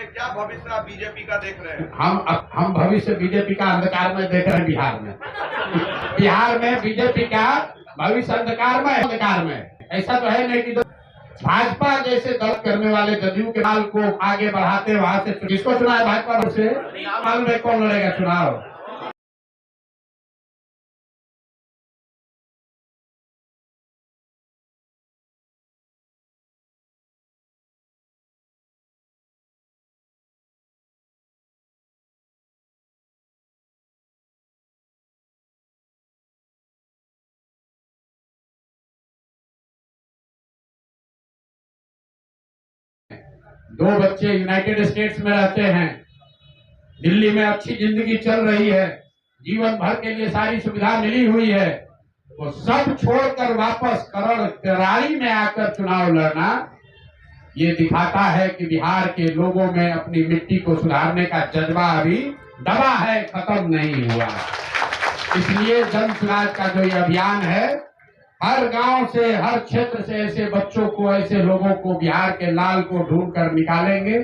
क्या भविष्य आप बीजेपी का देख रहे हैं? हम भविष्य बीजेपी का अंधकार में देख रहे हैं। बिहार में बीजेपी का भविष्य अंधकार में ऐसा तो है नहीं कि भाजपा जैसे दल करने वाले जदयू के माल को आगे बढ़ाते वहां से किसको चुना है भाजपा से मालूम है कौन लड़ेगा चुनाव। दो बच्चे यूनाइटेड स्टेट्स में रहते हैं, दिल्ली में अच्छी जिंदगी चल रही है, जीवन भर के लिए सारी सुविधा मिली हुई है, वो सब छोड़कर वापस करारी में आकर चुनाव लड़ना ये दिखाता है कि बिहार के लोगों में अपनी मिट्टी को सुधारने का जज्बा अभी दबा है, खत्म नहीं हुआ। इसलिए जन सुराज का जो ये अभियान है, हर गांव से हर क्षेत्र से ऐसे बच्चों को, ऐसे लोगों को, बिहार के लाल को ढूंढ कर निकालेंगे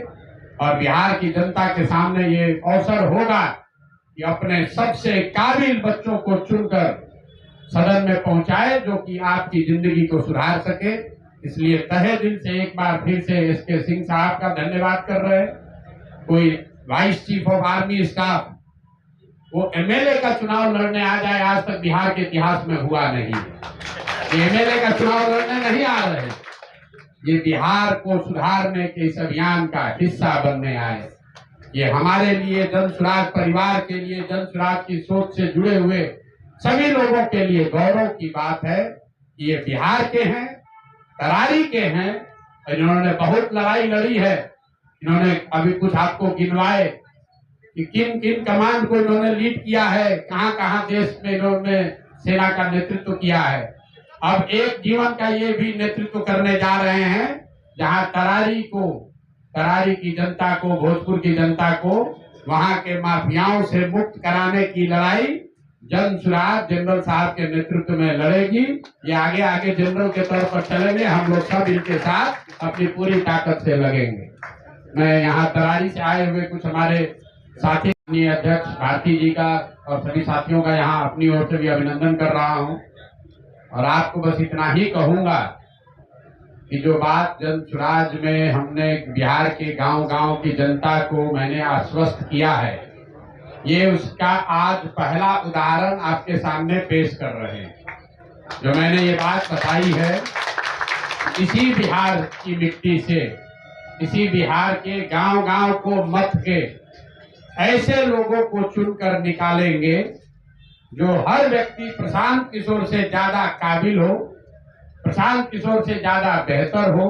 और बिहार की जनता के सामने ये अवसर होगा कि अपने सबसे काबिल बच्चों को चुनकर सदन में पहुंचाए जो कि आपकी जिंदगी को सुधार सके। इसलिए तहे दिल से एक बार फिर से एसके सिंह साहब का धन्यवाद कर रहे हैं। कोई vice chief of army staff वो एमएलए का चुनाव लड़ने आ जाए, आज तक बिहार के इतिहास में हुआ नहीं। एमएलए का चुनाव लड़ने नहीं आ रहे, ये बिहार को सुधारने के इस अभियान का हिस्सा बनने आए। ये हमारे लिए, जन सुराज परिवार के लिए, जन सुराज की सोच से जुड़े हुए सभी लोगों के लिए गौरव की बात है कि ये बिहार के हैं, तरारी के हैं। इन्होंने बहुत लड़ाई लड़ी है। इन्होंने अभी कुछ आपको गिनवाए कि किन किन कमांड को इन्होंने लीड किया है, कहां कहां देश में इन्होंने सेना का नेतृत्व किया है। अब एक जीवन का ये भी नेतृत्व करने जा रहे हैं जहां तरारी की जनता को, भोजपुर की जनता को वहां के माफियाओं से मुक्त कराने की लड़ाई जन सुराज जनरल साहब के नेतृत्व में लड़ेगी। ये आगे आगे जनरल के तौर पर चलेंगे, हम लोग सब इनके साथ अपनी पूरी ताकत से लगेंगे। मैं यहाँ तरारी से आए हुए कुछ हमारे साथी अध्यक्ष भारती जी का और सभी साथियों का यहाँ अपनी ओर से भी अभिनंदन कर रहा हूँ और आपको बस इतना ही कहूंगा कि जो बात जन सुराज में हमने बिहार के गांव-गांव की जनता को मैंने आश्वस्त किया है, ये उसका आज पहला उदाहरण आपके सामने पेश कर रहे हैं। जो मैंने ये बात बताई है, इसी बिहार की मिट्टी से, इसी बिहार के गांव-गांव को मत के ऐसे लोगों को चुनकर निकालेंगे जो हर व्यक्ति प्रशांत किशोर से ज्यादा काबिल हो, प्रशांत किशोर से ज्यादा बेहतर हो।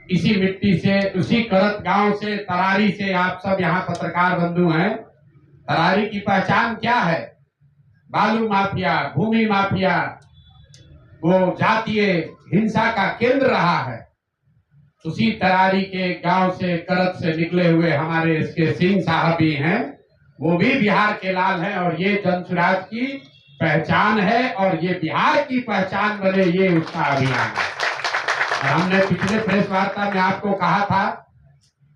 इसी मिट्टी से, उसी करत गांव से, तरारी से, आप सब यहाँ पत्रकार बंधु हैं। तरारी की पहचान क्या है? बालू माफिया, भूमि माफिया, वो जातीय हिंसा का केंद्र रहा है। उसी तरारी के गांव से, करत से निकले हुए हमारे एसके सिंह साहब भी हैं, वो भी बिहार के लाल हैं और ये जन सुराज की पहचान है और ये बिहार की पहचान बने, ये उसका अभियान है। और हमने पिछले प्रेस वार्ता में आपको कहा था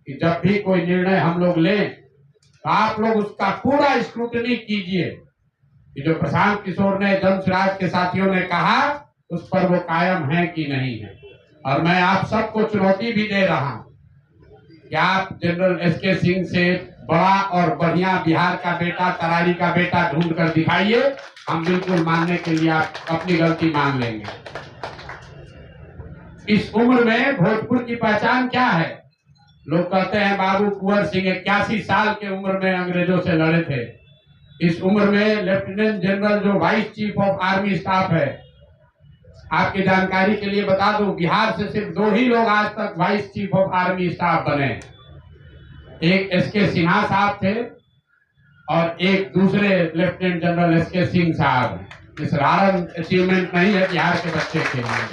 कि जब भी कोई निर्णय हम लोग लें तो आप लोग उसका पूरा स्क्रूटनी कीजिए कि जो प्रशांत किशोर ने, जन सुराज के साथियों ने कहा, उस पर वो कायम है कि नहीं है। और मैं आप सबको चुनौती भी दे रहा हूं कि आप जनरल एसके सिंह से बड़ा और बढ़िया बिहार का बेटा, तरारी का बेटा ढूंढ कर दिखाइए। हम बिल्कुल मानने के लिए आप अपनी गलती मान लेंगे। इस उम्र में भोजपुर की पहचान क्या है? लोग कहते हैं बाबू कुंवर सिंह 81 साल के उम्र में अंग्रेजों से लड़े थे। इस उम्र में लेफ्टिनेंट जनरल जो vice chief of army staff है, आपकी जानकारी के लिए बता दूं, बिहार से सिर्फ 2 ही लोग आज तक vice chief of army staff बने। एक एसके सिन्हा साहब थे और एक दूसरे लेफ्टिनेंट जनरल एसके सिंह साहब। इस साधारण अचीवमेंट नहीं है बिहार के बच्चे के लिए।